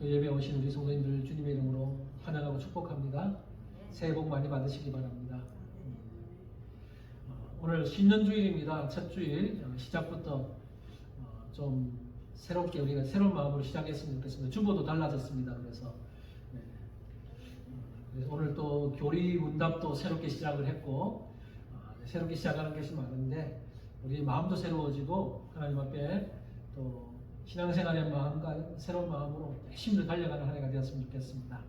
또 예배 오신 우리 성도님들 주님의 이름으로 환영하고 축복합니다. 새해 복 많이 받으시기 바랍니다. 오늘 신년주일입니다. 첫 주일 시작부터 좀 새롭게 우리가 새로운 마음으로 시작했으면 좋겠습니다. 주보도 달라졌습니다. 그래서 오늘 또 교리 문답도 새롭게 시작을 했고 새롭게 시작하는 것이 많은데 우리 마음도 새로워지고 하나님 앞에 또 신앙생활의 마음과 새로운 마음으로 열심히 달려가는 한 해가 되었으면 좋겠습니다.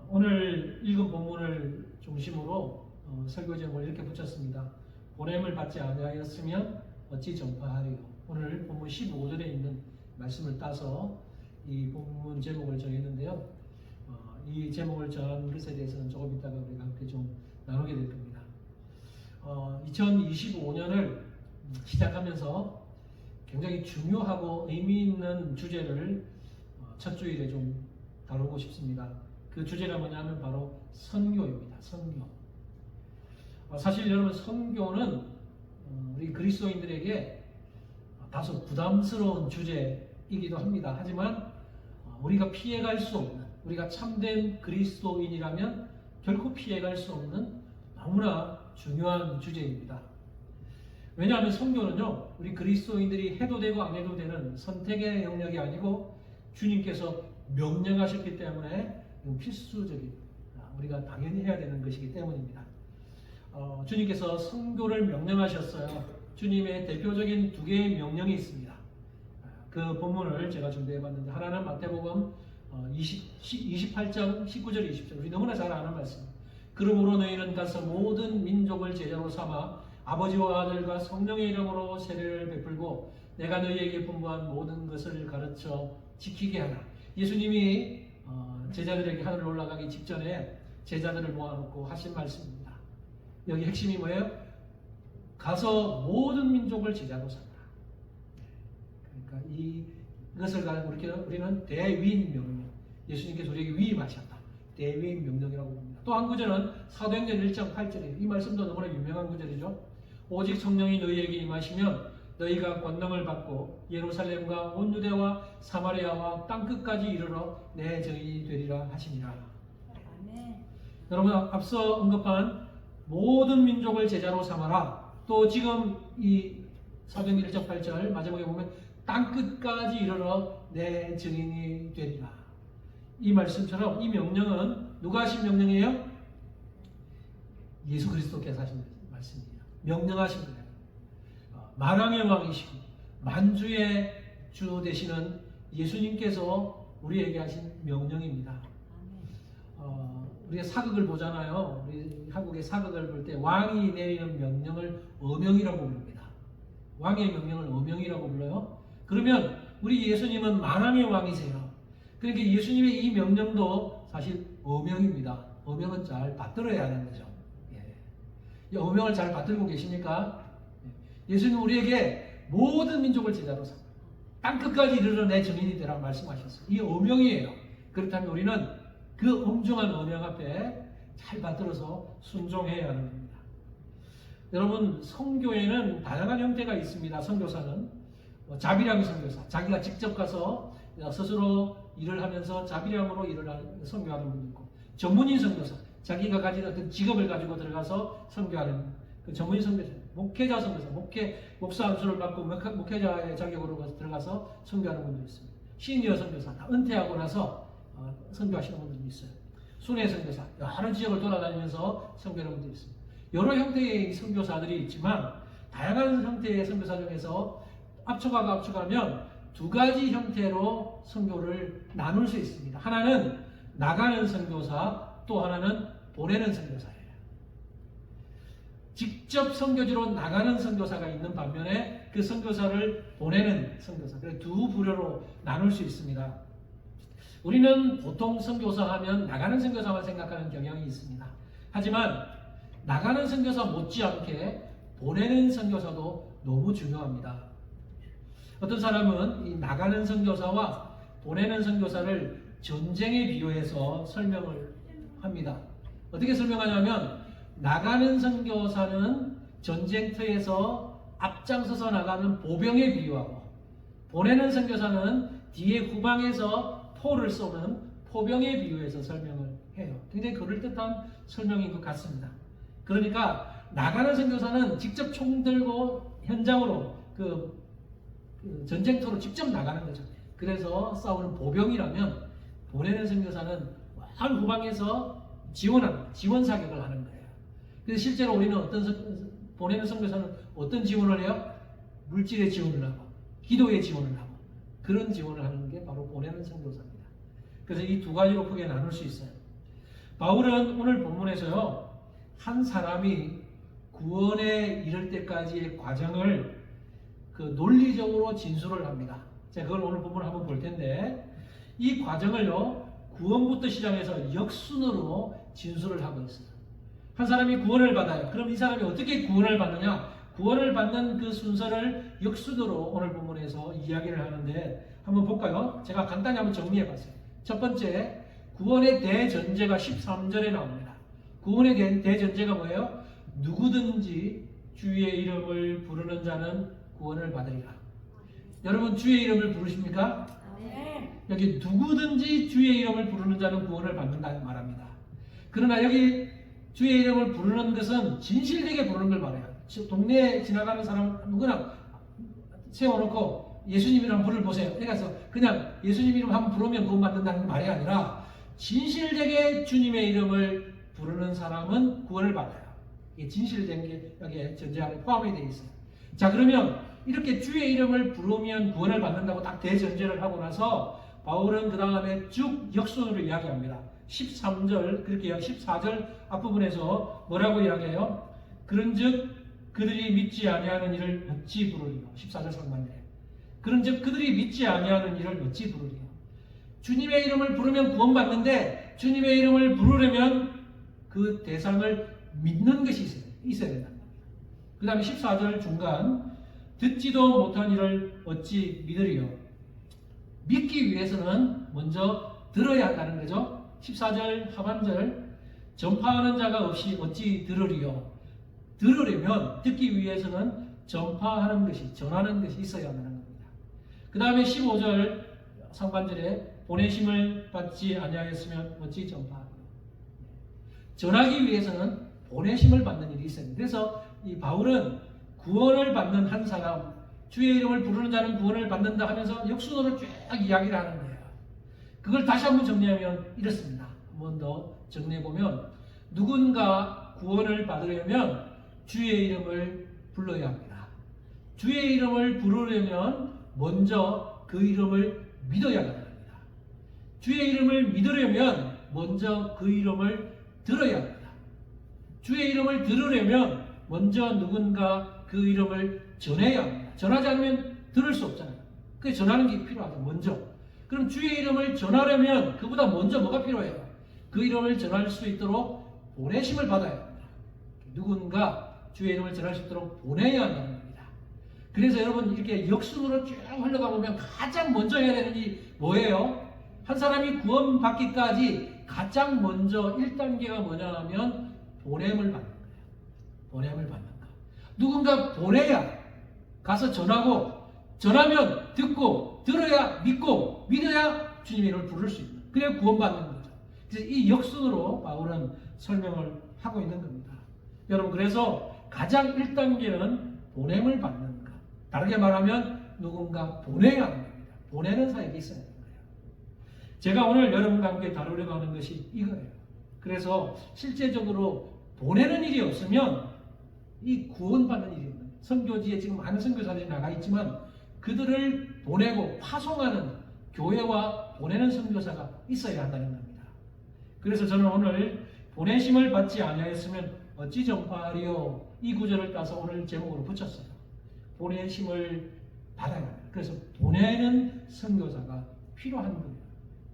오늘 읽은 본문을 중심으로 설교 제목을 이렇게 붙였습니다. 보냄을 받지 아니하였으면 어찌 전파하리요. 오늘 본문 15절에 있는 말씀을 따서 이 본문 제목을 정했는데요. 이 제목을 정한 것에 대해서는 조금 이따가 우리가 함께 좀 나누게 될 겁니다. 2025년을 시작하면서 굉장히 중요하고 의미 있는 주제를 첫 주일에 좀 다루고 싶습니다. 그 주제가 뭐냐면 바로 선교입니다. 선교. 사실 여러분 선교는 우리 그리스도인들에게 다소 부담스러운 주제이기도 합니다. 하지만 우리가 피해갈 수 없는, 우리가 참된 그리스도인이라면 결코 피해갈 수 없는 너무나 중요한 주제입니다. 왜냐하면 선교는요, 우리 그리스도인들이 해도 되고 안 해도 되는 선택의 영역이 아니고 주님께서 명령하셨기 때문에 필수적인, 우리가 당연히 해야 되는 것이기 때문입니다. 주님께서 선교를 명령하셨어요. 주님의 대표적인 두 개의 명령이 있습니다. 그 본문을 제가 준비해봤는데 하나는 마태복음 28장 19절 20절 우리 너무나 잘 아는 말씀입니다. 그러므로 너희는 가서 모든 민족을 제자로 삼아 아버지와 아들과 성령의 이름으로 세례를 베풀고 내가 너희에게 분부한 모든 것을 가르쳐 지키게 하라. 예수님이 제자들에게 하늘로 올라가기 직전에 제자들을 모아놓고 하신 말씀입니다. 여기 핵심이 뭐예요? 가서 모든 민족을 제자로 삼아라. 그러니까 이것을 가지고 우리는 대위임 명령. 예수님께서 우리에게 위임하셨다. 대위임 명령이라고 봅니다. 또 한 구절은 사도행전 1장 8절이에요. 이 말씀도 너무나 유명한 구절이죠. 오직 성령이 너희에게 임하시면 너희가 권능을 받고 예루살렘과 온 유대와 사마리아와 땅끝까지 이르러 내 증인이 되리라 하시니라. 아멘. 여러분 앞서 언급한 모든 민족을 제자로 삼아라. 또 지금 이 사도행전 1장 8절 마지막에 보면 땅끝까지 이르러 내 증인이 되리라. 이 말씀처럼 이 명령은 누가 하신 명령이에요? 예수 그리스도께서 하신 말씀입니다. 명령하신 거예요. 만왕의 왕이시고 만주의 주 되시는 예수님께서 우리에게 하신 명령입니다. 우리가 사극을 보잖아요. 우리 한국의 사극을 볼 때 왕이 내리는 명령을 어명이라고 부릅니다. 왕의 명령을 어명이라고 불러요. 그러면 우리 예수님은 만왕의 왕이세요. 그러니까 예수님의 이 명령도 사실 어명입니다. 어명은 잘 받들어야 하는 거죠. 이 어명을 잘 받들고 계십니까? 예수님은 우리에게 모든 민족을 제자로 삼아 땅끝까지 이르러 내 증인이 되라고 말씀하셨어요. 이 어명이에요. 그렇다면 우리는 그 엄중한 어명 앞에 잘 받들어서 순종해야 하는 겁니다. 여러분 선교에는 다양한 형태가 있습니다. 선교사는 자비량 선교사, 자기가 직접 가서 스스로 일을 하면서 자비량으로 일을 선교하는 분도 있고, 전문인 선교사, 자기가 가진 어떤 직업을 가지고 들어가서 선교하는 그 전문인 선교사, 목회자 선교사, 목사 안수를 받고 목회자의 자격으로 들어가서 선교하는 분도 있습니다. 시니어 선교사, 다 은퇴하고 나서 선교하시는 분들도 있어요. 순회 선교사, 여러 지역을 돌아다니면서 선교하는 분도 있습니다. 여러 형태의 선교사들이 있지만 다양한 형태의 선교사 중에서 합쳐가면 두 가지 형태로 선교를 나눌 수 있습니다. 하나는 나가는 선교사, 또 하나는 보내는 선교사예요. 직접 선교지로 나가는 선교사가 있는 반면에 그 선교사를 보내는 선교사, 그래서 두 부류로 나눌 수 있습니다. 우리는 보통 선교사 하면 나가는 선교사만 생각하는 경향이 있습니다. 하지만 나가는 선교사 못지않게 보내는 선교사도 너무 중요합니다. 어떤 사람은 이 나가는 선교사와 보내는 선교사를 전쟁에 비유해서 설명을 합니다. 어떻게 설명하냐면 나가는 선교사는 전쟁터에서 앞장서서 나가는 보병에 비유하고 보내는 선교사는 뒤에 후방에서 포를 쏘는 포병에 비유해서 설명을 해요. 굉장히 그럴듯한 설명인 것 같습니다. 그러니까 나가는 선교사는 직접 총 들고 현장으로 그 전쟁터로 직접 나가는 거죠. 그래서 싸우는 보병이라면 보내는 선교사는 한 후방에서 지원 사격을 하는 거예요. 그래서 실제로 우리는 보내는 선교사는 어떤 지원을 해요? 물질의 지원을 하고 기도의 지원을 하고 그런 지원을 하는 게 바로 보내는 선교사입니다. 그래서 이 두 가지로 크게 나눌 수 있어요. 바울은 오늘 본문에서요, 한 사람이 구원에 이를 때까지의 과정을 그 논리적으로 진술을 합니다. 자, 그걸 오늘 본문을 한번 볼 텐데, 이 과정을요, 구원부터 시작해서 역순으로 진술을 하고 있어요. 한 사람이 구원을 받아요. 그럼 이 사람이 어떻게 구원을 받느냐? 구원을 받는 그 순서를 역순으로 오늘 본문에서 이야기를 하는데, 한번 볼까요? 제가 간단히 한번 정리해 봤어요. 첫 번째, 구원의 대전제가 13절에 나옵니다. 구원의 대전제가 뭐예요? 누구든지 주의 이름을 부르는 자는 구원을 받으리라. 여러분, 주의 이름을 부르십니까? 네. 여기 누구든지 주의 이름을 부르는 자는 구원을 받는다고 말합니다. 그러나 여기 주의 이름을 부르는 것은 진실되게 부르는 걸 말해요. 동네에 지나가는 사람 누구나 세워놓고 예수님 이름 불을 보세요. 그래서 그냥 예수님 이름 한번 부르면 구원받는다는 말이 아니라 진실되게 주님의 이름을 부르는 사람은 구원을 받아요. 이게 진실된 게 여기에 전제 안에 포함이 되어 있어요. 자, 그러면 이렇게 주의 이름을 부르면 구원을 받는다고 딱 대전제를 하고 나서 바울은 그 다음에 쭉 역순으로 이야기합니다. 13절, 그렇게 14절 앞부분에서 뭐라고 이야기해요? 그런즉 그들이 믿지 아니하는 이를 어찌 부르리요? 14절 상반절에. 그런즉 그들이 믿지 아니하는 이를 어찌 부르리요? 주님의 이름을 부르면 구원받는데 주님의 이름을 부르려면 그 대상을 믿는 것이 있어야 된다는 겁니다. 그 다음에 14절 중간 듣지도 못한 이를 어찌 믿으리요? 믿기 위해서는 먼저 들어야 한다는 거죠. 14절 하반절 전파하는 자가 없이 어찌 들으리요? 들으려면 듣기 위해서는 전파하는 것이 전하는 것이 있어야 한다는 겁니다. 그 다음에 15절 상반절에 보내심을 받지 아니하였으면 어찌 전파하리요? 전하기 위해서는 보내심을 받는 일이 있어요. 그래서 이 바울은 구원을 받는 한 사람, 주의 이름을 부르는 자는 구원을 받는다 하면서 역순으로 쭉 이야기를 하는 거예요. 그걸 다시 한번 정리하면 이렇습니다. 한 번 더 정리해보면 누군가 구원을 받으려면 주의 이름을 불러야 합니다. 주의 이름을 부르려면 먼저 그 이름을 믿어야 합니다. 주의 이름을 믿으려면 먼저 그 이름을 들어야 합니다. 주의 이름을 들으려면 먼저 누군가 그 이름을 전해야 합니다. 전하지 않으면 들을 수 없잖아요. 그래서 전하는 게 필요하죠. 먼저. 그럼 주의 이름을 전하려면 그보다 먼저 뭐가 필요해요? 그 이름을 전할 수 있도록 보내심을 받아야 합니다. 누군가 주의 이름을 전할 수 있도록 보내야 한다는 겁니다. 그래서 여러분 이렇게 역순으로 쭉 흘러가 보면 가장 먼저 해야 되는 일이 뭐예요? 한 사람이 구원받기까지 가장 먼저 1단계가 뭐냐 하면 보냄을 받는 거예요. 보냄을 받는 거. 누군가 보내야 가서 전하고 전하면 듣고 들어야 믿고 믿어야 주님의 이름을 부를 수 있는, 그래야 구원받는 거죠. 그래서 이 역순으로 바울은 설명을 하고 있는 겁니다. 여러분, 그래서 가장 1단계는 보냄을 받는 것. 다르게 말하면 누군가 보내야 하는 겁니다. 보내는 사역이 있어야 하는 거예요. 제가 오늘 여러분과 함께 다루려고 하는 것이 이거예요. 그래서 실제적으로 보내는 일이 없으면 이 구원받는 일이 없는, 선교지에 지금 많은 선교사들이 나가 있지만 그들을 보내고 파송하는 교회와 보내는 선교사가 있어야 한다는 겁니다. 그래서 저는 오늘 보내심을 받지 아니하였으면 어찌 전파하리요? 이 구절을 따서 오늘 제목으로 붙였어요. 보내심을 받아야 합니다. 그래서 보내는 선교사가 필요한 거예요.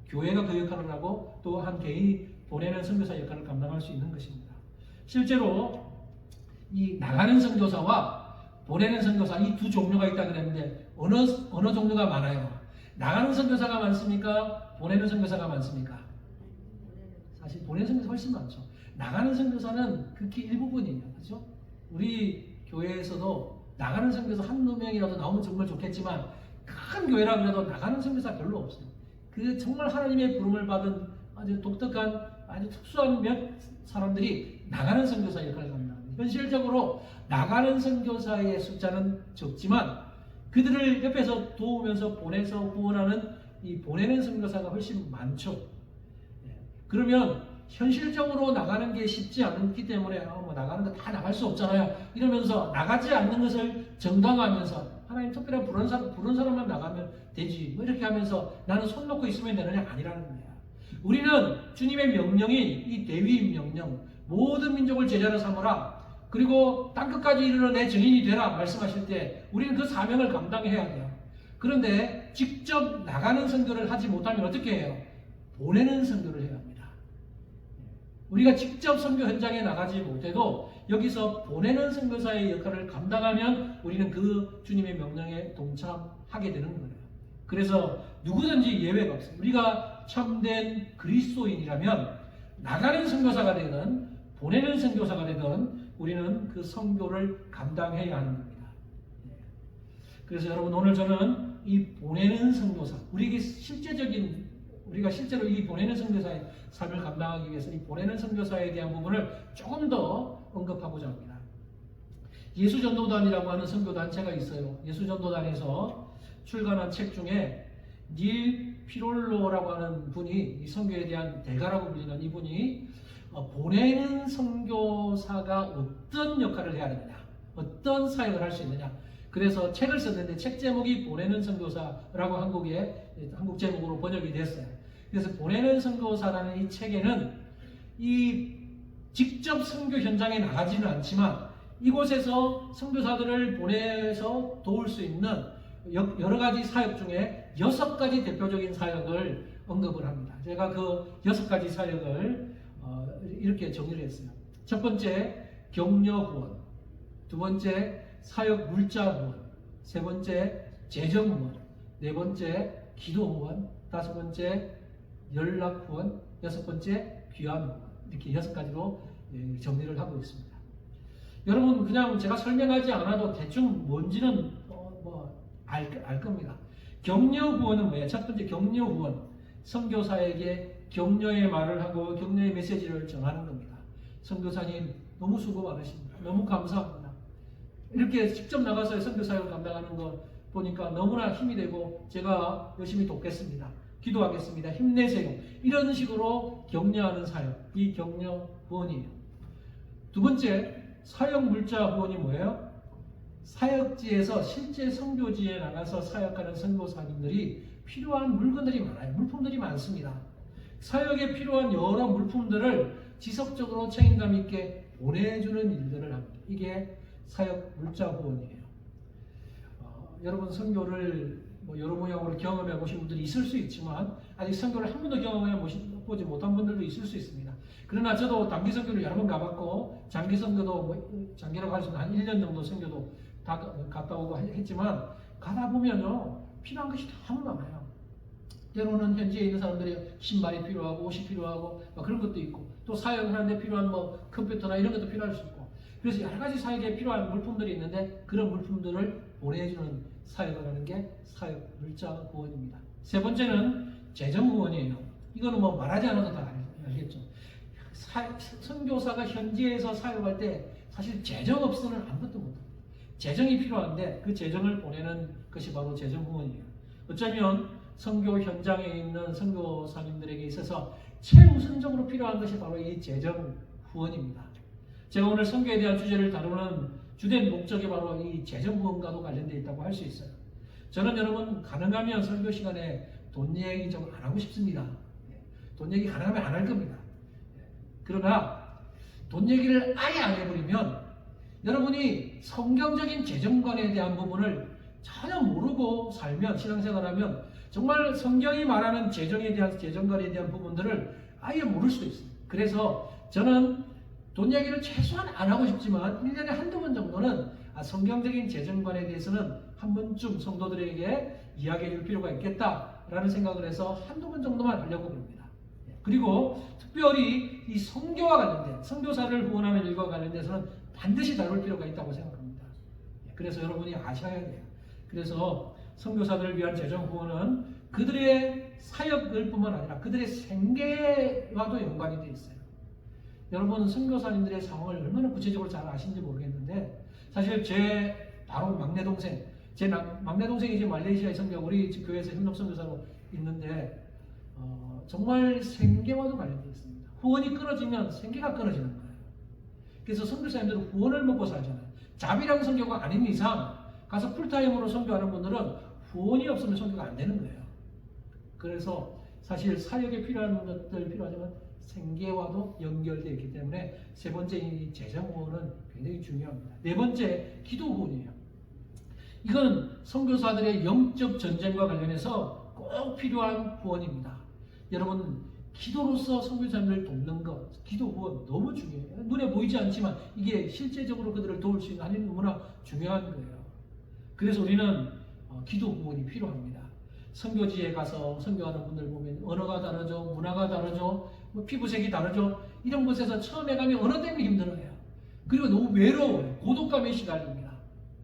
교회가 그 역할을 하고 또 한 개인이 보내는 선교사 역할을 감당할 수 있는 것입니다. 실제로 이 나가는 선교사와 보내는 선교사, 이 두 종류가 있다 그랬는데 어느 종류가 많아요? 나가는 선교사가 많습니까? 보내는 선교사가 많습니까? 사실 보내는 선교사가 훨씬 많죠. 나가는 선교사는 극히 일부분이에요. 그렇죠? 우리 교회에서도 나가는 선교사 한두 명이라도 나오면 정말 좋겠지만 큰 교회라 그래도 나가는 선교사 별로 없어요. 그 정말 하나님의 부름을 받은 아주 독특한 아주 특수한 몇 사람들이 나가는 선교사 역할을 감당합니다. 현실적으로 나가는 선교사의 숫자는 적지만 그들을 옆에서 도우면서 보내서 후원하는 이 보내는 선교사가 훨씬 많죠. 그러면 현실적으로 나가는 게 쉽지 않기 때문에 뭐 나가는 거 다 나갈 수 없잖아요. 이러면서 나가지 않는 것을 정당화하면서 하나님 특별히 부른 사람만 나가면 되지. 뭐 이렇게 하면서 나는 손 놓고 있으면 되느냐 아니라는 거야. 우리는 주님의 명령인 이 대위 명령, 모든 민족을 제자로 삼으라. 그리고 땅끝까지 이르러 내 증인이 되라 말씀하실 때 우리는 그 사명을 감당해야 돼요. 그런데 직접 나가는 선교를 하지 못하면 어떻게 해요? 보내는 선교를 해야 합니다. 우리가 직접 선교 현장에 나가지 못해도 여기서 보내는 선교사의 역할을 감당하면 우리는 그 주님의 명령에 동참하게 되는 거예요. 그래서 누구든지 예외가 없어요. 우리가 참된 그리스도인이라면 나가는 선교사가 되든 보내는 선교사가 되든 우리는 그 선교를 감당해야 하는 겁니다. 그래서 여러분 오늘 저는 이 보내는 선교사, 우리가 실제로 이 보내는 선교사의 삶을 감당하기 위해서 이 보내는 선교사에 대한 부분을 조금 더 언급하고자 합니다. 예수전도단이라고 하는 선교단체가 있어요. 예수전도단에서 출간한 책 중에 닐 피롤로라고 하는 분이 이 선교에 대한 대가라고 불리는 이분이 보내는 선교사가 어떤 역할을 해야 되느냐, 어떤 사역을 할 수 있느냐. 그래서 책을 썼는데 책 제목이 보내는 선교사라고 한국 제목으로 번역이 됐어요. 그래서 보내는 선교사라는 이 책에는 이 직접 선교 현장에 나가지는 않지만 이곳에서 선교사들을 보내서 도울 수 있는 여러 가지 사역 중에 6가지 대표적인 사역을 언급을 합니다. 제가 그 6가지 사역을 이렇게 정리를 했어요. 첫 번째, 격려 후원. 두 번째, 사역 물자 후원. 세 번째, 재정 후원. 네 번째, 기도 후원. 다섯 번째, 연락 후원. 여섯 번째, 귀환 후원. 이렇게 6가지로 정리를 하고 있습니다. 여러분 그냥 제가 설명하지 않아도 대충 뭔지는 알 겁니다. 격려 후원은 뭐예요? 첫 번째 격려 후원. 선교사에게 격려의 말을 하고 격려의 메시지를 전하는 겁니다. 선교사님 너무 수고 많으십니다. 너무 감사합니다. 이렇게 직접 나가서 선교사역을 감당하는 거 보니까 너무나 힘이 되고 제가 열심히 돕겠습니다. 기도하겠습니다. 힘내세요. 이런 식으로 격려하는 사역. 이 격려 후원이에요. 두 번째, 사역 물자 후원이 뭐예요? 사역지에서 실제 선교지에 나가서 사역하는 선교사님들이 필요한 물건들이 많아요. 물품들이 많습니다. 사역에 필요한 여러 물품들을 지속적으로 책임감 있게 보내주는 일들을 합니다. 이게 사역 물자 후원이에요. 여러분 선교를 여러 모양으로 경험해 보신 분들이 있을 수 있지만 아직 선교를 한 번도 경험해 보지 못한 분들도 있을 수 있습니다. 그러나 저도 단기 선교를 여러 번 가봤고 장기 선교도 장기라고 할 수 있는 한 1년 정도 선교도 다 갔다 오고 했지만 가다 보면요 필요한 것이 너무 많아요. 때로는 현지에 있는 사람들이 신발이 필요하고 옷이 필요하고 그런 것도 있고 또 사역하는데 필요한 컴퓨터나 이런 것도 필요할 수 있고 그래서 여러 가지 사역에 필요한 물품들이 있는데 그런 물품들을 보내주는 사역을 하는 게 사역 물자 후원입니다. 세 번째는 재정 후원이에요. 이거는 말하지 않아도 다 알겠죠. 선교사가 현지에서 사역할 때 사실 재정 없이는 아무것도 못합니다. 재정이 필요한데 그 재정을 보내는 것이 바로 재정 후원이에요. 어쩌면 선교 현장에 있는 선교사님들에게 있어서 최우선적으로 필요한 것이 바로 이 재정 후원입니다. 제가 오늘 선교에 대한 주제를 다루는 주된 목적이 바로 이 재정 후원과도 관련되어 있다고 할 수 있어요. 저는 여러분 가능하면 선교 시간에 돈 얘기 좀 안 하고 싶습니다. 돈 얘기 가능하면 안 할 겁니다. 그러나 돈 얘기를 아예 안 해버리면 여러분이 성경적인 재정관에 대한 부분을 전혀 모르고 살면 신앙생활하면 정말 성경이 말하는 재정관에 대한 부분들을 아예 모를 수도 있습니다. 그래서 저는 돈 얘기를 최소한 안 하고 싶지만 1년에 한두 번 정도는 성경적인 재정관에 대해서는 한 번쯤 성도들에게 이야기해 줄 필요가 있겠다라는 생각을 해서 한두 번 정도만 하려고 합니다. 그리고 특별히 이 선교와 관련된 선교사를 후원하는 일과 관련돼서는 반드시 다룰 필요가 있다고 생각합니다. 그래서 여러분이 아셔야 돼요. 그래서 선교사들을 위한 재정 후원은 그들의 사역을 뿐만 아니라 그들의 생계와도 연관이 되어 있어요. 여러분 선교사님들의 상황을 얼마나 구체적으로 잘 아시는지 모르겠는데 사실 제 바로 막내 동생, 제 막내 동생이 이제 말레이시아에 선교하고 우리 교회에서 협력 선교사로 있는데 정말 생계와도 관련되어 있습니다. 후원이 끊어지면 생계가 끊어지는 거예요. 그래서 선교사님들은 후원을 먹고 살잖아요. 자비랑 선교가 아닌 이상 가서 풀타임으로 선교하는 분들은 후원이 없으면 선교가 안 되는 거예요. 그래서 사실 사역에 필요한 것들 필요하지만 생계와도 연결되어 있기 때문에 세 번째 이 재정 후원은 굉장히 중요합니다. 네 번째 기도 후원이에요. 이건 선교사들의 영적 전쟁과 관련해서 꼭 필요한 후원입니다. 여러분 기도로서 선교사님을 돕는 것, 기도 후원 너무 중요해요. 눈에 보이지 않지만 이게 실제적으로 그들을 도울 수 있는 하나님 너무나 중요한 거예요. 그래서 우리는 기도 후원이 필요합니다. 선교지에 가서 선교하는 분들 보면 언어가 다르죠, 문화가 다르죠, 뭐 피부색이 다르죠. 이런 곳에서 처음에 가면 언어 때문에 힘들어요. 그리고 너무 외로워요. 고독감에 시달립니다.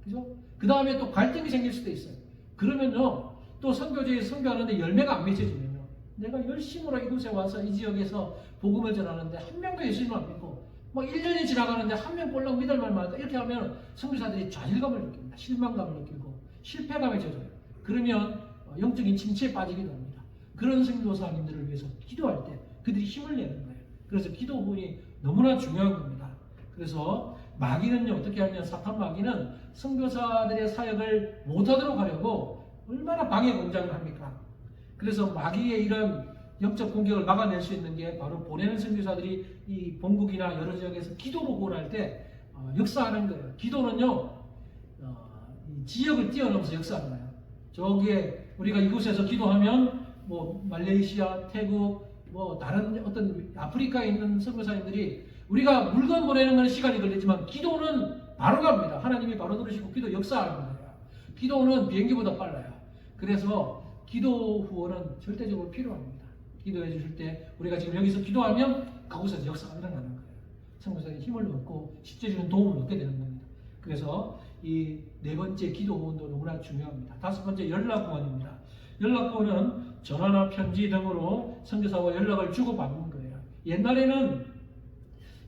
그죠? 그 다음에 또 갈등이 생길 수도 있어요. 그러면요, 또 선교지에 선교하는데 열매가 안 맺혀지면요, 내가 열심으로 이곳에 와서 이 지역에서 복음을 전하는데 한 명도 예수님을 안 믿고 막 1년이 지나가는데 한 명 꼴랑 믿을 말만 하다 이렇게 하면 선교사들이 좌절감을 느낍니다. 실망감을 느끼고 실패감에 젖어요. 그러면 영적인 침체에 빠지기도 합니다. 그런 선교사님들을 위해서 기도할 때 그들이 힘을 내는 거예요. 그래서 기도 후원이 너무나 중요한 겁니다. 그래서 마귀는요, 어떻게 하면 사탄 마귀는 선교사들의 사역을 못하도록 하려고 얼마나 방해 공작을 합니까? 그래서 마귀의 이런 영적 공격을 막아낼 수 있는 게 바로 보내는 선교사들이 이 본국이나 여러 지역에서 기도로 후원할 때 역사하는 거예요. 기도는요, 이 지역을 뛰어넘어서 역사하는 거예요. 저기에 우리가 이곳에서 기도하면 뭐 말레이시아, 태국, 뭐 다른 어떤 아프리카에 있는 선교사님들이 우리가 물건 보내는 건 시간이 걸리지만 기도는 바로 갑니다. 하나님이 바로 들으시고 기도 역사하는 거예요. 기도는 비행기보다 빨라요. 그래서 기도 후원은 절대적으로 필요합니다. 기도해 주실 때 우리가 지금 여기서 기도하면 그곳에서 역사가 일어나는 거예요. 선교사의 힘을 얻고 실제적인 도움을 얻게 되는 겁니다. 그래서 이 네 번째 기도 후원도 너무나 중요합니다. 다섯 번째 연락 후원입니다. 연락 후원은 전화나 편지 등으로 선교사와 연락을 주고받는 거예요. 옛날에는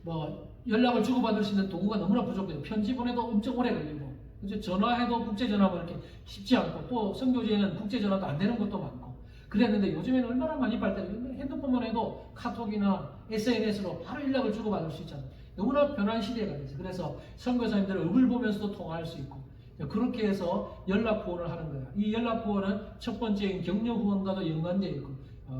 뭐 연락을 주고받을 수 있는 도구가 너무나 부족해요. 편지 보내도 엄청 오래 걸리고, 그렇죠? 전화해도 국제전화 뭐 이렇게 쉽지 않고, 또 선교지에는 국제전화도 안 되는 것도 많고 그랬는데 요즘에는 얼마나 많이 발달해요. 핸드폰만 해도 카톡이나 SNS로 바로 연락을 주고받을 수 있잖아요. 너무나 변한 시대가 됐어요. 그래서 선교사님들 얼굴 보면서도 통화할 수 있고 그렇게 해서 연락 후원을 하는 거예요. 이 연락 후원은 첫 번째인 격려 후원과도 연관되어 있고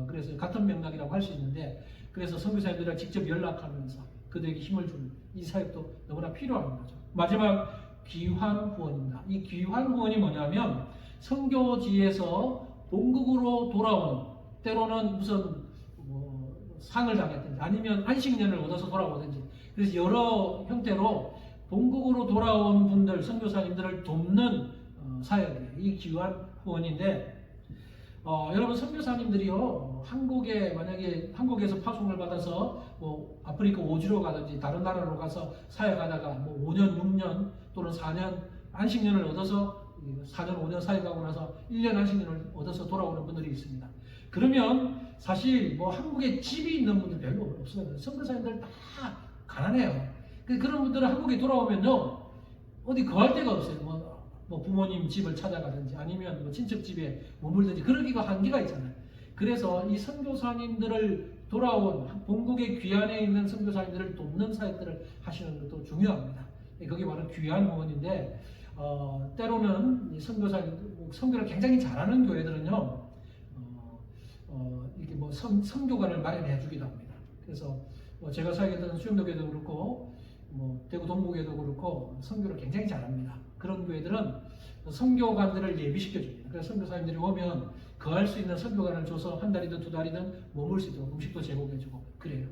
그래서 같은 맥락이라고 할 수 있는데, 그래서 선교사님들과 직접 연락하면서 그들에게 힘을 주는 이 사역도 너무나 필요한 거죠. 마지막 귀환 후원입니다. 이 귀환 후원이 뭐냐면 선교지에서 본국으로 돌아오는, 때로는 무슨 상을 당했든지 아니면 안식년을 얻어서 돌아오든지, 그래서 여러 형태로 본국으로 돌아온 분들, 선교사님들을 돕는 사역이에요. 이 귀환 후원인데, 여러분 선교사님들이요, 한국에 만약에 한국에서 파송을 받아서 뭐 아프리카 오주로 가든지 다른 나라로 가서 사역하다가 뭐 5년, 6년 또는 4년 안식년을 얻어서 4년, 5년 사역하고 나서 1년 안식년을 얻어서 돌아오는 분들이 있습니다. 그러면 사실 뭐 한국에 집이 있는 분들 별로 없어요. 선교사님들 다 가난해요. 그런 분들은 한국에 돌아오면요, 어디 거할 데가 없어요. 뭐 부모님 집을 찾아가든지 아니면 뭐 친척 집에 머물든지 그러기가 한계가 있잖아요. 그래서 이 선교사님들을 돌아온 본국의 귀환에 있는 선교사님들을 돕는 사역들을 하시는 것도 중요합니다. 그게 바로 귀환 후원인데, 때로는 선교를 굉장히 잘하는 교회들은요, 이렇게 뭐 선교관을 마련해 주기도 합니다. 그래서 제가 사역했던 수영도교회도 그렇고 뭐 대구 동부교회도 그렇고 선교를 굉장히 잘합니다. 그런 교회들은 선교관들을 예비시켜 줍니다. 그래서 선교사님들이 오면 거할 수 있는 선교관을 줘서 한 달이든 두 달이든 머물 수 있도록 음식도 제공해 주고 그래요.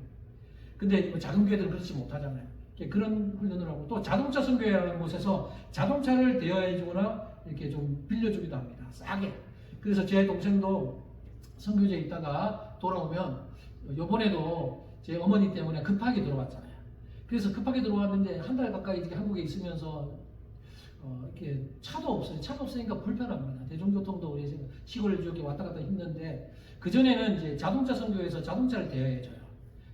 근데 뭐 작은 교회들은 그렇지 못하잖아요. 그런 훈련을 하고, 또 자동차 선교회라는 곳에서 자동차를 대여해 주거나 이렇게 좀 빌려주기도 합니다. 싸게. 그래서 제 동생도 선교지에 있다가 돌아오면, 요번에도 제 어머니 때문에 급하게 들어왔잖아요. 그래서 급하게 들어왔는데 한 달 가까이 한국에 있으면서 이렇게 차도 없어요. 차도 없으니까 불편합니다. 대중교통도 우리 시골 지역에 왔다 갔다 힘든데 그 전에는 이제 자동차 선교에서 자동차를 대여해줘요.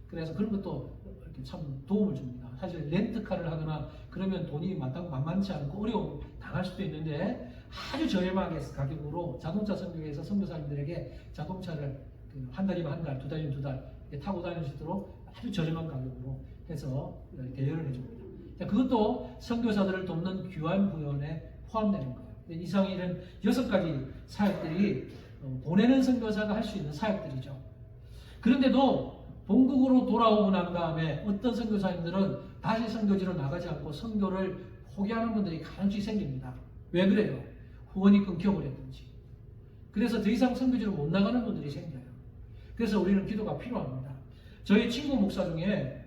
그래서 그런 것도 이렇게 참 도움을 줍니다. 사실 렌트카를 하거나 그러면 돈이 만만치 않고 어려움 당할 수도 있는데 아주 저렴하게 가격으로 자동차 선교에서 선교사님들에게 자동차를 한 달이면 한 달, 두 달이면 두 달 타고 다닐 수 있도록 아주 저렴한 가격으로 해서 대여를 해줍니다. 그것도 선교사들을 돕는 귀한 후원에 포함되는 거예요. 이상 이런 6가지 사역들이 보내는 선교사가 할 수 있는 사역들이죠. 그런데도 본국으로 돌아오고 난 다음에 어떤 선교사님들은 다시 선교지로 나가지 않고 선교를 포기하는 분들이 간혹 생깁니다. 왜 그래요? 후원이 끊겨버렸든지. 그래서 더 이상 선교지로 못 나가는 분들이 생겨요. 그래서 우리는 기도가 필요합니다. 저희 친구 목사 중에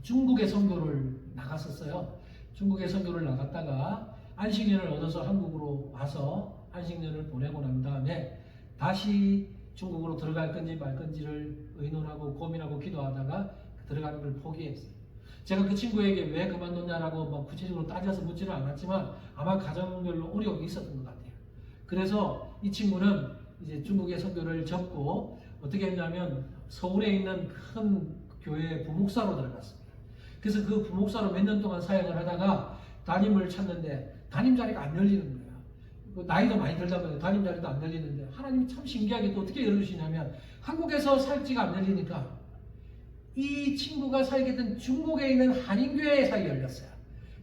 중국에 선교를 나갔었어요. 중국에 선교를 나갔다가 안식년을 얻어서 한국으로 와서 안식년을 보내고 난 다음에 다시 중국으로 들어갈 건지 말 건지를 의논하고 고민하고 기도하다가 들어가는 걸 포기했어요. 제가 그 친구에게 왜 그만뒀냐라고 막 구체적으로 따져서 묻지는 않았지만 아마 가정별로 어려움이 있었던 것 같아요. 그래서 이 친구는 이제 중국의 선교를 접고 어떻게 했냐면 서울에 있는 큰 교회의 부목사로 들어갔습니다. 그래서 그 부목사로 몇 년 동안 사역을 하다가 담임을 찾는데 담임 자리가 안 열리는 거예요. 나이도 많이 들다 보니 담임 자리도 안 열리는데 하나님이 참 신기하게 또 어떻게 열어주시냐면 한국에서 사역지가 안 열리니까 이 친구가 사역했던 중국에 있는 한인교회에 사역이 열렸어요.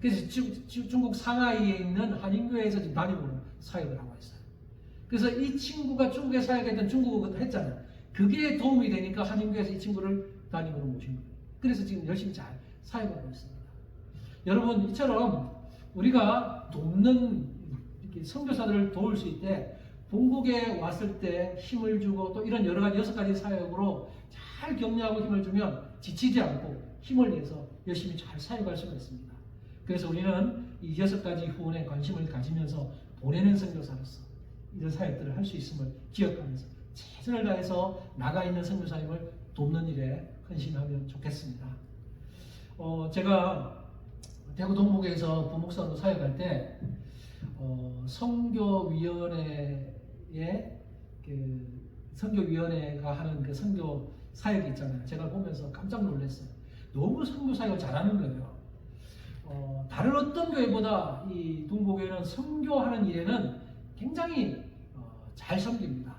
그래서 중국 상하이에 있는 한인교회에서 지금 담임으로 사역을 하고 있어요. 그래서 이 친구가 중국에 사역했던 중국어도 했잖아요. 그게 도움이 되니까 한인교회에서 이 친구를 담임으로 모신 거예요. 그래서 지금 열심히 잘 사역하고 있습니다. 여러분, 이처럼 우리가 돕는 이렇게 선교사들을 도울 수 있게 본국에 왔을 때 힘을 주고 또 이런 여러 가지 6가지 사역으로 잘 격려하고 힘을 주면 지치지 않고 힘을 내서 열심히 잘 사역할 수가 있습니다. 그래서 우리는 이 6가지 후원에 관심을 가지면서 보내는 선교사로서 이런 사역들을 할 수 있음을 기억하면서 최선을 다해서 나가 있는 선교사님을 돕는 일에 헌신하면 좋겠습니다. 제가 대구 동북에서 부목사로 사역할 때 선교위원회에 선교위원회가 하는 그 선교 사역이 있잖아요. 제가 보면서 깜짝 놀랐어요. 너무 선교 사역을 잘하는 거예요. 다른 어떤 교회보다 이 동북교회는 선교하는 일에는 굉장히 잘 섬깁니다.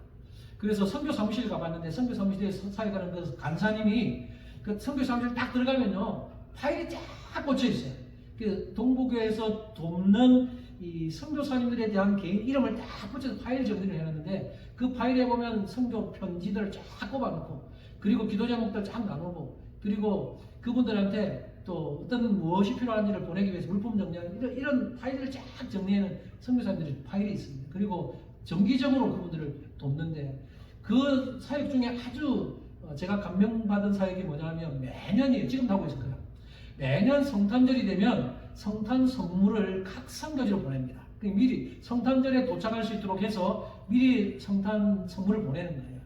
그래서 선교 사무실 가봤는데 선교 사무실에서 사역하는 그 간사님이 그 선교 사무실 딱 들어가면요 파일이 쫙 꽂혀 있어요. 그 동북교회에서 돕는 이 선교사님들에 대한 개인 이름을 딱 붙여서 파일 정리를 해놨는데 그 파일에 보면 선교 편지들을 쫙 꼽아놓고 그리고 기도 제목들 쫙 나누고 그리고 그분들한테 또 어떤 무엇이 필요한 일을 보내기 위해서 물품 정리하는 이런 파일을 쫙 정리하는 선교사님들의 파일이 있습니다. 그리고 정기적으로 그분들을 돕는데 그 사역 중에 아주 제가 감명받은 사역이 뭐냐면 매년이에요. 지금도 하고 있을 거예요. 매년 성탄절이 되면 성탄 선물을 각 선교지로 보냅니다. 미리 성탄절에 도착할 수 있도록 해서 미리 성탄 선물을 보내는 거예요.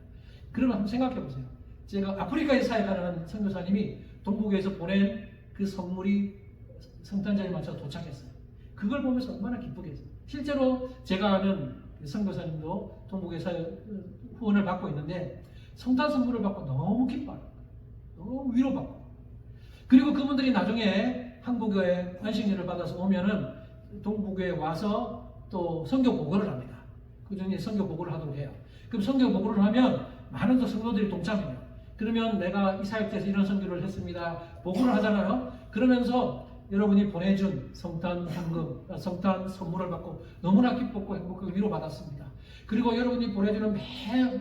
그러면 한번 생각해 보세요. 제가 아프리카에 사역하는 선교사님이 동북에서 보낸 그 선물이 성탄절에 맞춰 도착했어요. 그걸 보면서 얼마나 기쁘겠어요. 실제로 제가 아는 선교사님도 동북에 사역 후원을 받고 있는데 성탄 선물을 받고 너무 기뻐요. 너무 위로받고. 그리고 그분들이 나중에 한국에 안식년을 받아서 오면은 동북에 와서 또 선교 보고를 합니다. 그 중에 선교 보고를 하도록 해요. 그럼 선교 보고를 하면 많은 또 성도들이 동참해요. 그러면 내가 이 사역지에서 이런 선교를 했습니다. 보고를 하잖아요. 그러면서 여러분이 보내준 성탄 헌금, 성탄 선물을 받고 너무나 기뻤고 행복하고 위로받았습니다. 그리고 여러분이 보내주는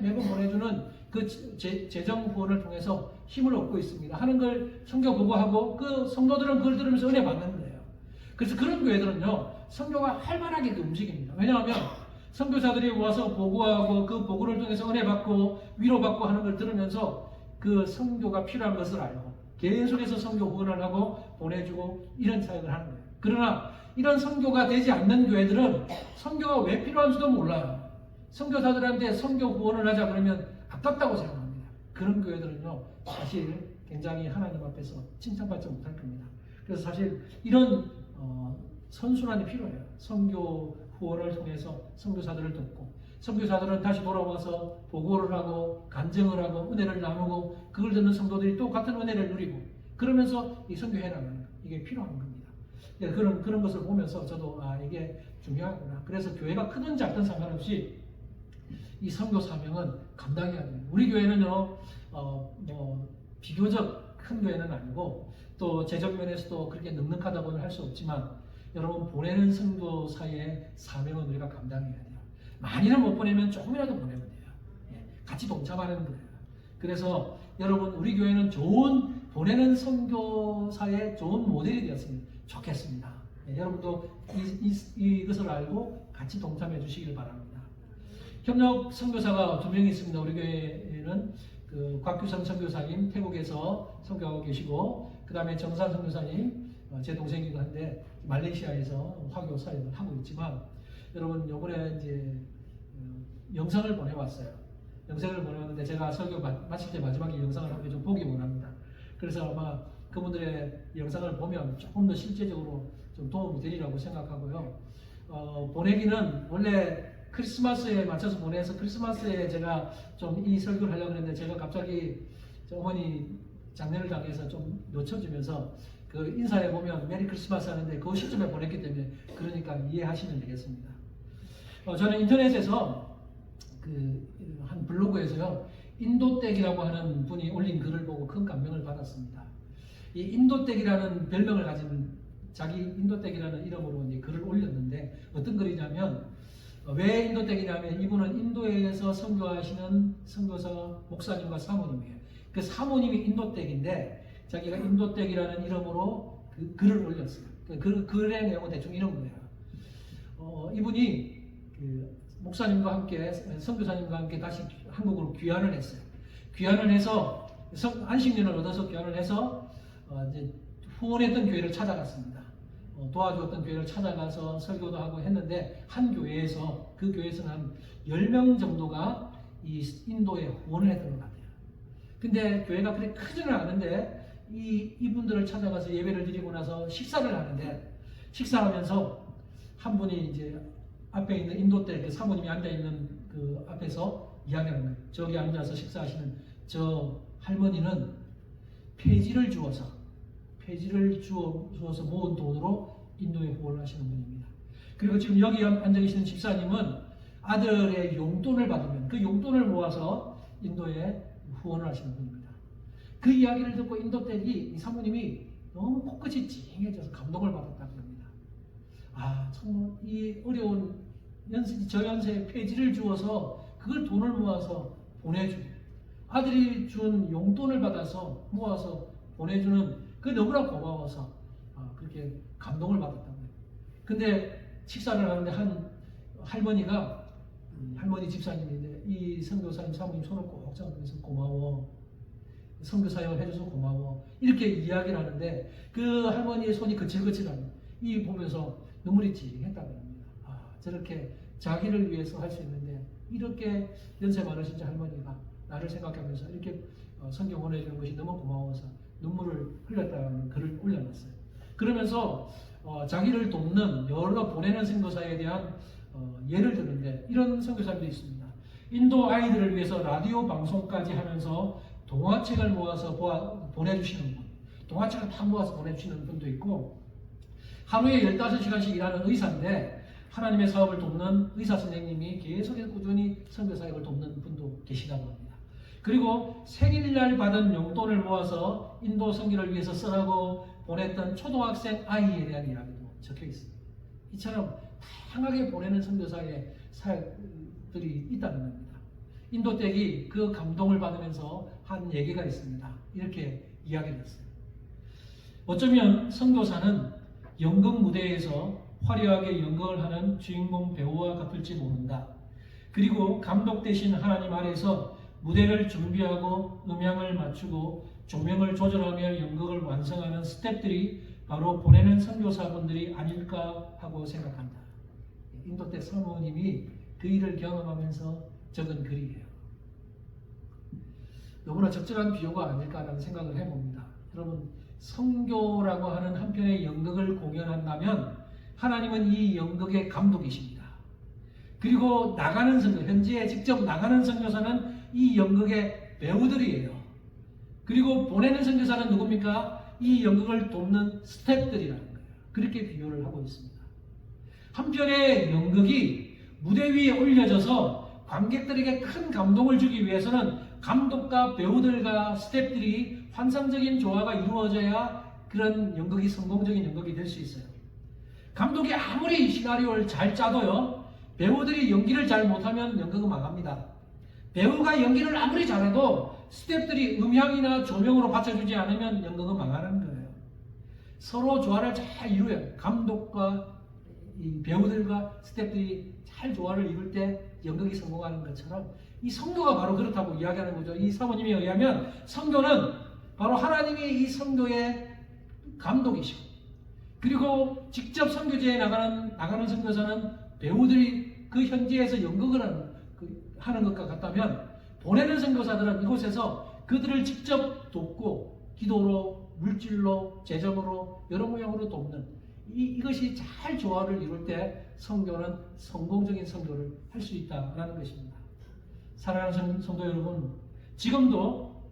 매번 보내주는 그 재정 후원을 통해서 힘을 얻고 있습니다. 하는 걸 선교 보고하고 그 성도들은 그걸 들으면서 은혜 받는 거예요. 그래서 그런 교회들은요, 선교가 활발하게 움직입니다. 왜냐하면 선교사들이 와서 보고하고 그 보고를 통해서 은혜 받고 위로받고 하는 걸 들으면서 그 선교가 필요한 것을 알고 계속해서 선교 후원을 하고 보내주고 이런 사역을 하는 거예요. 그러나 이런 선교가 되지 않는 교회들은 선교가 왜 필요한지도 몰라요. 선교사들한테 선교 후원을 하자 그러면 아깝다고 생각합니다. 그런 교회들은요 사실 굉장히 하나님 앞에서 칭찬받지 못할 겁니다. 그래서 사실 이런 선순환이 필요해요. 선교 후원을 통해서 선교사들을 돕고, 선교사들은 다시 돌아와서 보고를 하고 간증을 하고 은혜를 나누고, 그걸 듣는 성도들이 또 같은 은혜를 누리고, 그러면서 이 선교해 나가는 것, 이게 필요한 겁니다. 그런 것을 보면서 저도 이게 중요하구나. 그래서 교회가 크든 작든 상관없이 이 선교 사명은 감당해야 됩니다. 우리 교회는요, 비교적 큰 교회는 아니고, 또 재정 면에서도 그렇게 넉넉하다고는 할 수 없지만, 여러분 보내는 선교사의 사명은 우리가 감당해야 돼요. 많이는 못 보내면 조금이라도 보내면 돼요. 같이 동참하는 거예요. 그래서 여러분, 우리 교회는 좋은 보내는 선교사의 좋은 모델이 되었으면 좋겠습니다. 여러분도 이것을 알고 같이 동참해 주시길 바랍니다. 협력 선교사가 2명이 있습니다. 우리 교회에는 곽규성 선교사님 태국에서 선교하고 계시고, 그 다음에 정산 선교사님 제 동생이기도 한데 말레이시아에서 화교 사역을 하고 있지만, 여러분 요번에 이제 영상을 보내왔어요. 영상을 보내왔는데 제가 설교 마칠 때 마지막에 영상을 한번 좀 보기 원합니다. 그래서 아마 그분들의 영상을 보면 조금 더 실제적으로 좀 도움이 되리라고 생각하고요. 보내기는 원래 크리스마스에 맞춰서 보내서 크리스마스에 제가 좀 이 설교를 하려고 했는데, 제가 갑자기 어머니 장례를 당해서 좀 놓쳐지면서 그 인사해 보면 메리 크리스마스 하는데 그 시점에 보냈기 때문에, 그러니까 이해하시면 되겠습니다. 저는 인터넷에서 한 블로그에서요, 인도댁이라고 하는 분이 올린 글을 보고 큰 감명을 받았습니다. 이 인도댁이라는 별명을 가진, 자기 인도댁이라는 이름으로 이제 글을 올렸는데, 어떤 글이냐면, 왜 인도댁이냐면 이분은 인도에서 선교하시는 선교사 목사님과 사모님이에요. 그 사모님이 인도댁인데 자기가 인도댁이라는 이름으로 그 글을 올렸어요. 그 글의 내용은 대충 이런 거예요. 이분이 목사님과 함께, 선교사님과 함께 다시 한국으로 귀환을 했어요. 귀환을 해서 안식년을 얻어서 귀환을 해서 이제 후원했던 교회를 찾아갔습니다. 도와주었던 교회를 찾아가서 설교도 하고 했는데, 한 교회에서, 그 교회에서는 한 10명 정도가 이 인도에 후원을 했던 것 같아요. 근데 교회가 그렇게 크지는 않은데 이분들을 찾아가서 예배를 드리고 나서 식사를 하는데, 식사하면서 한 분이 이제 앞에 있는 인도댁 그 사모님이 앉아있는 그 앞에서 이야기하는 거예요. 저기 앉아서 식사하시는 저 할머니는 폐지를 주어서 모은 돈으로 인도에 후원을 하시는 분입니다. 그리고 지금 여기 앉아 계시는 집사님은 아들의 용돈을 받으면 그 용돈을 모아서 인도에 후원을 하시는 분입니다. 그 이야기를 듣고 인도댁이, 이 사모님이 너무 코끝이 찡해져서 감동을 받았다고 합니다. 정말 이 어려운 저연세에 폐지를 주어서 그걸 돈을 모아서 보내주고, 아들이 준 용돈을 받아서 모아서 보내주는 그 너무나 고마워서 그렇게 감동을 받았다고요. 근데 식사를 하는데 한 할머니가, 할머니 집사님인데 이 선교사님 사모님 손을 꼭 잡으면서 고마워, 선교사역을 해줘서 고마워, 이렇게 이야기를 하는데 그 할머니의 손이 거칠거칠하고 이 보면서 눈물이 찡했다고 합니다. 저렇게 자기를 위해서 할 수 있는데 이렇게 연세 많으신 할머니가 나를 생각하면서 이렇게 성경 보내주는 것이 너무 고마워서 눈물을 흘렸다는 글을 올려놨어요. 그러면서 자기를 돕는 여러 보내는 선교사에 대한 예를 드는데, 이런 선교사님도 있습니다. 인도 아이들을 위해서 라디오 방송까지 하면서 동화책을 모아서 보내주시는 분, 동화책을 다 모아서 보내주시는 분도 있고, 하루에 15시간씩 일하는 의사인데 하나님의 사업을 돕는 의사 선생님이 계속해서 꾸준히 선교사역을 돕는 분도 계시다고 합니다. 그리고 생일날 받은 용돈을 모아서 인도 선교를 위해서 쓰라고 보냈던 초등학생 아이에 대한 이야기도 적혀 있습니다. 이처럼 다양하게 보내는 선교사의 사역들이 있다는 겁니다. 인도댁이 그 감동을 받으면서 한 얘기가 있습니다. 이렇게 이야기를 했어요. 어쩌면 선교사는 연극 무대에서 화려하게 연극을 하는 주인공 배우와 같을지 모른다. 그리고 감독 대신 하나님 아래서 무대를 준비하고 음향을 맞추고 조명을 조절하며 연극을 완성하는 스태프들이 바로 보내는 선교사분들이 아닐까 하고 생각한다. 인도댁 사모님이 그 일을 경험하면서 적은 글이에요. 너무나 적절한 비유가 아닐까라는 생각을 해봅니다. 여러분, 선교라고 하는 한 편의 연극을 공연한다면 하나님은 이 연극의 감독이십니다. 그리고 나가는 선교, 현지에 직접 나가는 선교사는 이 연극의 배우들이에요. 그리고 보내는 선교사는 누굽니까? 이 연극을 돕는 스태프들이라는 거예요. 그렇게 비유를 하고 있습니다. 한편의 연극이 무대 위에 올려져서 관객들에게 큰 감동을 주기 위해서는 감독과 배우들과 스태프들이 환상적인 조화가 이루어져야 그런 연극이 성공적인 연극이 될 수 있어요. 감독이 아무리 시나리오를 잘 짜도요, 배우들이 연기를 잘 못하면 연극은 망합니다. 배우가 연기를 아무리 잘해도 스태프들이 음향이나 조명으로 받쳐주지 않으면 연극은 망하는 거예요. 서로 조화를 잘 이루어요. 감독과 이 배우들과 스태프들이 잘 조화를 이룰 때 연극이 성공하는 것처럼 이 성교가 바로 그렇다고 이야기하는 거죠. 이 사모님에 의하면 성교는 바로 하나님이 이 성교의 감독이시고, 그리고 직접 선교지에 나가는 선교사는 배우들이 그 현지에서 연극을 하는 것과 같다면, 보내는 선교사들은 이곳에서 그들을 직접 돕고 기도로, 물질로, 재정으로, 여러 모양으로 돕는 이것이 잘 조화를 이룰 때 선교는 성공적인 선교를 할 수 있다는 것입니다. 사랑하는 성도 여러분, 지금도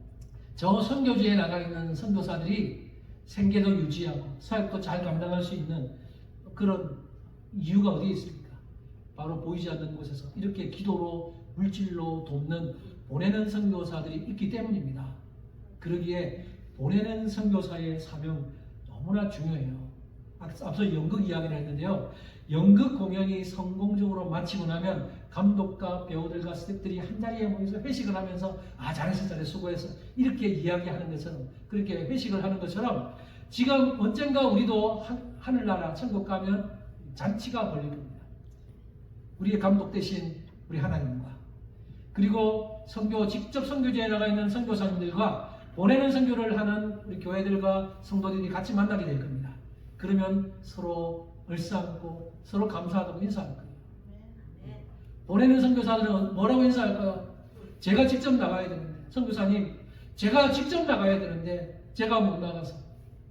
저 선교지에 나가 있는 선교사들이 생계도 유지하고 사역도 잘 감당할 수 있는 그런 이유가 어디에 있습니까? 바로 보이지 않는 곳에서 이렇게 기도로, 물질로 돕는 보내는 선교사들이 있기 때문입니다. 그러기에 보내는 선교사의 사명 너무나 중요해요. 앞서 연극 이야기를 했는데요. 연극 공연이 성공적으로 마치고 나면 감독과 배우들과 스태프들이 한자리에 모여서 회식을 하면서 잘했어, 수고했어, 이렇게 이야기하는 것처럼, 그렇게 회식을 하는 것처럼 지금 언젠가 우리도 하늘나라 천국 가면 잔치가 벌릴 겁니다. 우리의 감독 대신 우리 하나님과, 그리고 직접 선교지에 나가 있는 선교사님들과 보내는 선교를 하는 우리 교회들과 성도들이 같이 만나게 될 겁니다. 그러면 서로 얼싸안고 서로 감사하다고 인사할 거예요. 보내는 선교사들은 뭐라고 인사할까요? 제가 직접 나가야 되는데, 선교사님, 제가 직접 나가야 되는데 제가 못 나가서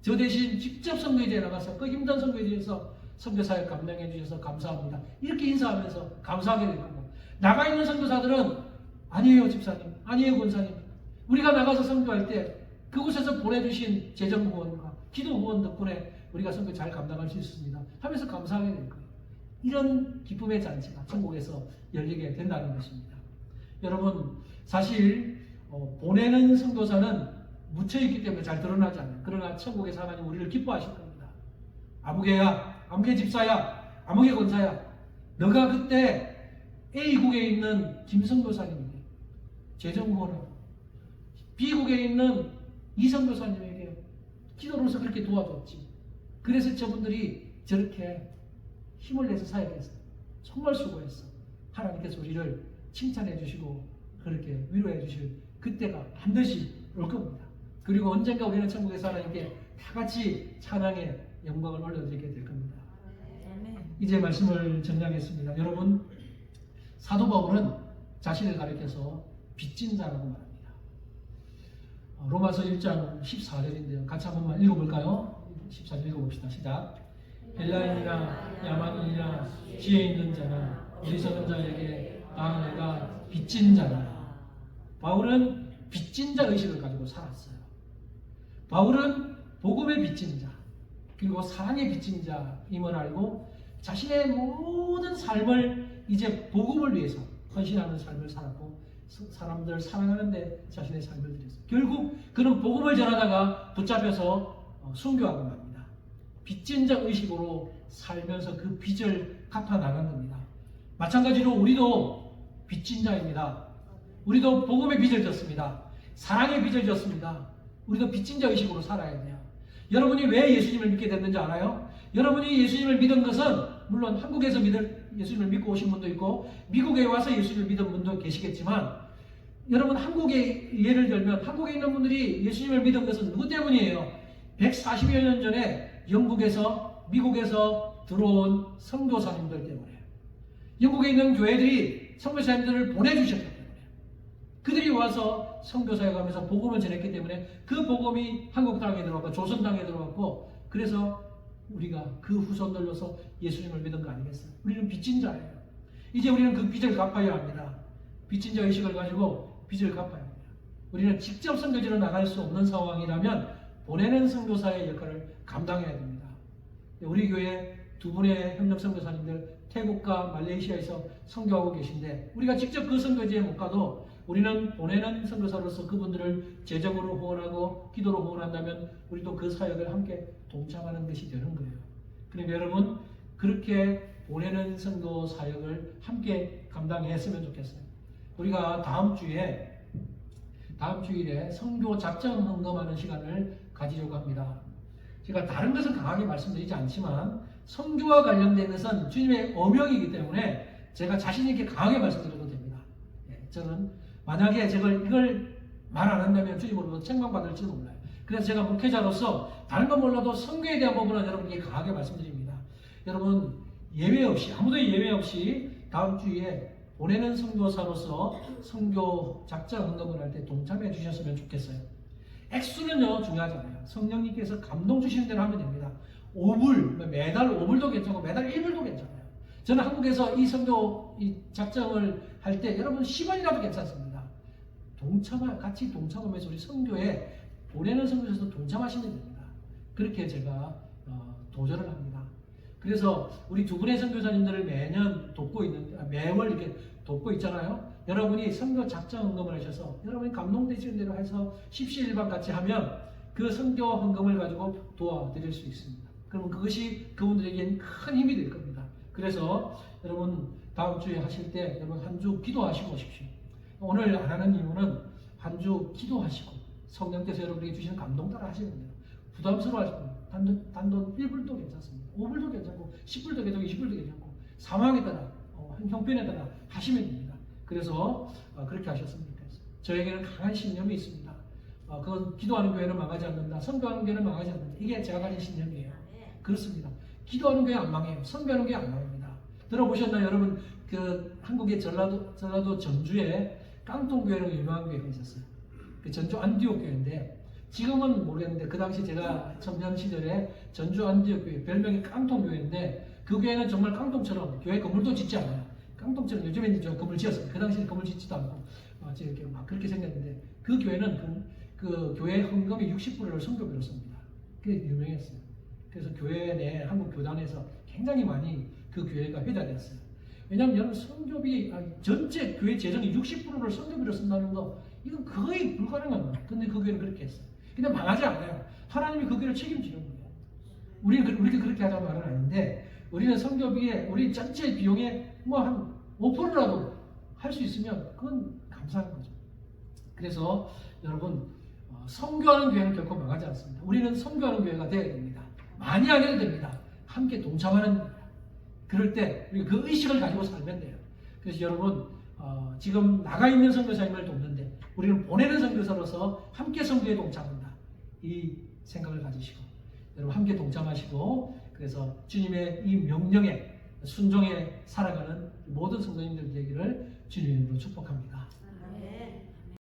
저 대신 직접 선교지에 나가서 그 힘든 선교지에서 선교사역 감당해 주셔서 감사합니다, 이렇게 인사하면서 감사하게 될 거고, 나가 있는 선교사들은 아니에요 집사님, 아니에요 권사님, 우리가 나가서 선교할 때 그곳에서 보내주신 재정 후원과 기도 후원 덕분에 우리가 선교 잘 감당할 수 있습니다 하면서 감사하게 될 거예요. 이런 기쁨의 잔치가 천국에서 열리게 된다는 것입니다. 여러분, 사실 보내는 선교사는 묻혀있기 때문에 잘 드러나지 않아요. 그러나 천국에서 하나님 우리를 기뻐하실 겁니다. 아무개야, 아무개 집사야, 아무개 권사야, 너가 그때 A국에 있는 김선교사님에게 재정 후원하고 B국에 있는 이선교사님에게 기도로서 그렇게 도와줬지. 그래서 저분들이 저렇게 힘을 내서 사역했어. 정말 수고했어. 하나님께서 우리를 칭찬해 주시고 그렇게 위로해 주실 그때가 반드시 올 겁니다. 그리고 언젠가 우리는 천국에서 하나님께 다 같이 찬양의 영광을 올려드리게 될 겁니다. 이제 말씀을 정리하겠습니다. 여러분, 사도 바울은 자신을 가리켜서 빚진 자라고 말합니다. 로마서 1장 14절인데요. 같이 한 번만 읽어볼까요? 14절 읽어봅시다. 시작. 헬라인이나 야만인이나 지혜 있는 자나 어리석은 자에게 다 내가 빚진 자라. 바울은 빚진 자 의식을 가지고 살았어요. 바울은 복음의 빚진 자, 그리고 사랑의 빚진 자임을 알고 자신의 모든 삶을 이제 복음을 위해서 헌신하는 삶을 살았고, 사람들을 사랑하는데 자신의 삶을 드렸어요. 결국 그는 복음을 전하다가 붙잡혀서 순교하고 맙니다. 빚진 자 의식으로 살면서 그 빚을 갚아 나간 겁니다. 마찬가지로 우리도 빚진 자입니다. 우리도 복음의 빚을 졌습니다. 사랑의 빚을 졌습니다. 우리도 빚진 자 의식으로 살아야 돼요. 여러분이 왜 예수님을 믿게 됐는지 알아요? 여러분이 예수님을 믿은 것은 물론 한국에서 예수님을 믿고 오신 분도 있고 미국에 와서 예수님을 믿은 분도 계시겠지만, 여러분 한국의 예를 들면 한국에 있는 분들이 예수님을 믿은 것은 누구 때문이에요? 140여 년 전에 영국에서 미국에서 들어온 선교사님들 때문에, 영국에 있는 교회들이 선교사님들을 보내주셨기 때문에, 그들이 와서 선교사에 가면서 복음을 전했기 때문에 그 복음이 한국 땅에 들어왔고 조선 땅에 들어왔고, 그래서 우리가 그 후손들로서 예수님을 믿은 거 아니겠어요? 우리는 빚진 자예요. 이제 우리는 그 빚을 갚아야 합니다. 빚진 자 의식을 가지고 빚을 갚아야 합니다. 우리는 직접 선교지로 나갈 수 없는 상황이라면 보내는 선교사의 역할을 감당해야 됩니다. 우리 교회 두 분의 협력 선교사님들 태국과 말레이시아에서 선교하고 계신데 우리가 직접 그 선교지에 못 가도 우리는 보내는 선교사로서 그분들을 재정으로 후원하고 기도로 후원한다면 우리도 그 사역을 함께 동참하는 것이 되는 거예요. 그럼 여러분 그렇게 보내는 선교 사역을 함께 감당했으면 좋겠어요. 우리가 다음 주일에 선교 작정 헌금하는 시간을 가지려고 합니다. 제가 다른 것은 강하게 말씀드리지 않지만 선교와 관련된 것은 주님의 어명이기 때문에 제가 자신 있게 강하게 말씀드려도 됩니다. 저는 만약에 이걸 말 안 한다면 주님으로부터 책망받을지도 몰라요. 그래서 제가 목회자로서 다른 건 몰라도 선교에 대한 부분은 여러분께 강하게 말씀드립니다. 여러분 예외 없이 아무도 예외 없이 다음 주에 보내는 선교사로서 선교 작정 헌금을 할 때 동참해 주셨으면 좋겠어요. 액수는요 중요하잖아요. 성령님께서 감동 주시는 대로 하면 됩니다. 5불, 매달 5불도 괜찮고 매달 1불도 괜찮아요. 저는 한국에서 이 선교 작정을 할 때 여러분 10원이라도 괜찮습니다. 같이 동참하면서 우리 선교에 보내는 선교사에서 동참하시면 됩니다. 그렇게 제가 도전을 합니다. 그래서 우리 두 분의 선교사님들을 매월 이렇게 돕고 있잖아요. 여러분이 선교 작정 헌금을 하셔서 여러분이 감동되시는 대로 해서 십시일반 같이 하면 그 선교 헌금을 가지고 도와드릴 수 있습니다. 그러면 그것이 그분들에게는 큰 힘이 될 겁니다. 그래서 여러분 다음 주에 하실 때 여러분 한 주 기도하시고 오십시오. 오늘 안 하는 이유는 한 주 기도하시고 성령께서 여러분에게 주시는 감동 따라 하시는 거예요. 부담스러워하지 마세요. 단돈 1불도 괜찮습니다. 5불도 괜찮고 10불도 괜찮고 20불도 괜찮고 상황에 따라 형편에 따라 하시면 됩니다. 그래서 그렇게 하셨으면 좋겠어요. 저에게는 강한 신념이 있습니다. 그건 기도하는 교회는 망하지 않는다. 선교하는 교회는 망하지 않는다. 이게 제가 가진 신념이에요. 그렇습니다. 기도하는 교회 안 망해요. 선교하는 교회 안 망합니다. 들어보셨나요? 여러분 그 한국의 전라도 전주에 깡통교회로 유명한 교회가 있었어요. 그 전주 안디옥 교회인데 지금은 모르겠는데 그 당시 제가 청년 시절에 전주 안디옥 교회 별명이 깡통교회인데 그 교회는 정말 깡통처럼 교회 건물도 짓지 않아요. 깡통처럼 요즘에는 저 건물 지었어요. 그 당시에 건물 짓지도 않고 이렇게 막 그렇게 생겼는데 그 교회는 그 교회 헌금의 60%를 선교비로 씁니다. 그게 유명했어요. 그래서 교회 내 한국 교단에서 굉장히 많이 그 교회가 회자됐어요. 왜냐하면 여러분 선교비 전체 교회 재정의 60%를 선교비로 쓴다는 거 이건 거의 불가능한 거예요. 근데 그 교회는 그렇게 했어요. 근데 망하지 않아요. 하나님이 그 교회를 책임지는 거예요. 우리가 그렇게 하자는 말은 아닌데 우리는 선교비에 우리 전체 비용에 뭐 한 5%라도 할 수 있으면 그건 감사한 거죠. 그래서 여러분 선교하는 교회는 결코 망하지 않습니다. 우리는 선교하는 교회가 되어야 됩니다. 많이 안 해도 됩니다. 함께 동참하는 그럴 때 우리가 그 의식을 가지고 살면 돼요. 그래서 여러분 지금 나가 있는 선교사님을 돕는데 우리는 보내는 선교사로서 함께 선교에 동참한다. 이 생각을 가지시고 여러분 함께 동참하시고 그래서 주님의 이 명령에 순종해 살아가는 모든 성도님들 되기를 주님의 이름으로 축복합니다.